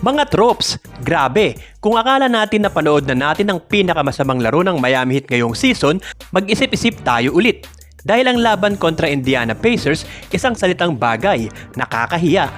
Mga tropes, grabe, kung akala natin na panood na natin ang pinakamasamang laro ng Miami Heat ngayong season, mag-isip-isip tayo ulit. Dahil ang laban kontra Indiana Pacers, isang salitang bagay, nakakahiya.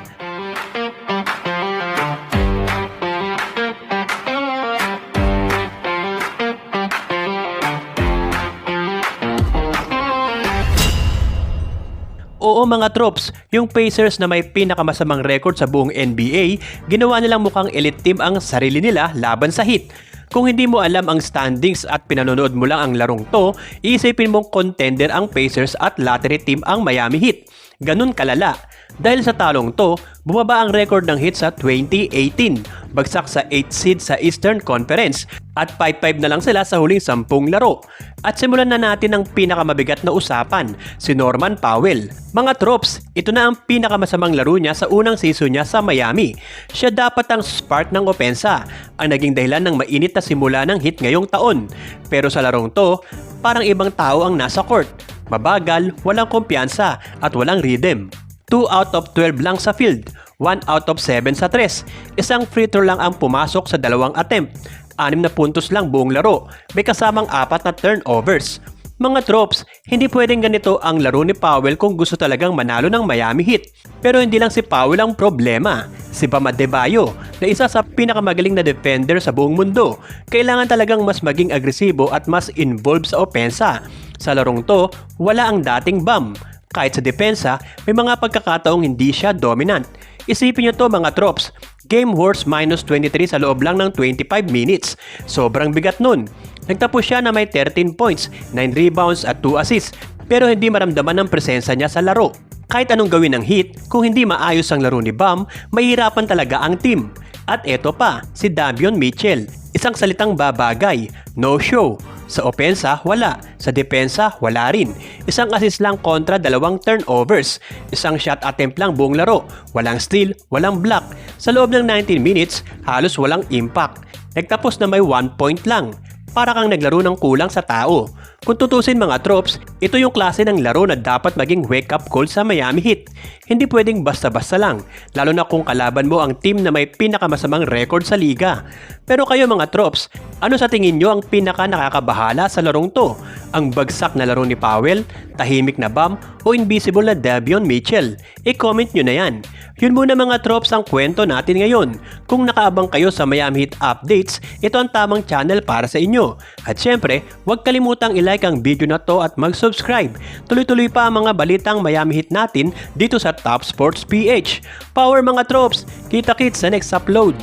Oo mga tropes, yung Pacers na may pinakamasamang record sa buong NBA, ginawa nilang mukhang elite team ang sarili nila laban sa Heat. Kung hindi mo alam ang standings at pinanonood mo lang ang larong to, iisipin mong contender ang Pacers at lottery team ang Miami Heat. Ganun kalala. Dahil sa talong to, bumaba ang record ng Heat sa 2018. Bagsak sa 8th seed sa Eastern Conference at 5-5 na lang sila sa huling 10 laro. At simulan na natin ang pinakamabigat na usapan, si Norman Powell. Mga tropes, ito na ang pinakamasamang laro niya sa unang season niya sa Miami. Siya dapat ang spark ng opensa, ang naging dahilan ng mainit na simula ng Heat ngayong taon. Pero sa larong to, parang ibang tao ang nasa court. Mabagal, walang kumpiyansa at walang rhythm. 2 out of 12 lang sa field, 1 out of 7 sa 3. Isang free throw lang ang pumasok sa dalawang attempt. 6 na puntos lang buong laro, may kasamang 4 na turnovers. Mga tropes, hindi pwedeng ganito ang laro ni Powell kung gusto talagang manalo ng Miami Heat. Pero hindi lang si Powell ang problema. Si Bam Adebayo, na isa sa pinakamagaling na defender sa buong mundo, kailangan talagang mas maging agresibo at mas involved sa opensa. Sa larong to, wala ang dating Bam. Kahit sa depensa, may mga pagkakataong hindi siya dominant. Isipin nyo to mga tropes, game worst -23 sa loob lang ng 25 minutes. Sobrang bigat nun. Nagtapos siya na may 13 points, 9 rebounds at 2 assists, pero hindi maramdaman ang presensya niya sa laro. Kahit anong gawin ng Heat, kung hindi maayos ang laro ni Bam, mahihirapan talaga ang team. At eto pa, si Davion Mitchell. Isang salitang babagay, no show. Sa opensa, wala. Sa depensa, wala rin. Isang assist lang kontra 2 turnovers. Isang shot attempt lang buong laro. Walang steal, walang block. Sa loob ng 19 minutes, halos walang impact. Nagtapos na may 1 point lang. Para kang naglaro ng kulang sa tao. Kung tutusin mga tropes, ito yung klase ng laro na dapat maging wake-up call sa Miami Heat. Hindi pwedeng basta-basta lang, lalo na kung kalaban mo ang team na may pinakamasamang record sa liga. Pero kayo mga tropes, ano sa tingin nyo ang pinaka nakakabahala sa larong to? Ang bagsak na laro ni Powell, tahimik na Bam, o invisible na Davion Mitchell? I-comment nyo na yan. Yun muna mga tropes ang kwento natin ngayon. Kung nakaabang kayo sa Miami Heat updates, ito ang tamang channel para sa inyo. At syempre, huwag kalimutang i-like ang video na to at mag-subscribe. Tuloy-tuloy pa ang mga balitang Miami Heat natin dito sa Top Sports PH. Power mga tropes! Kita-kits sa next upload!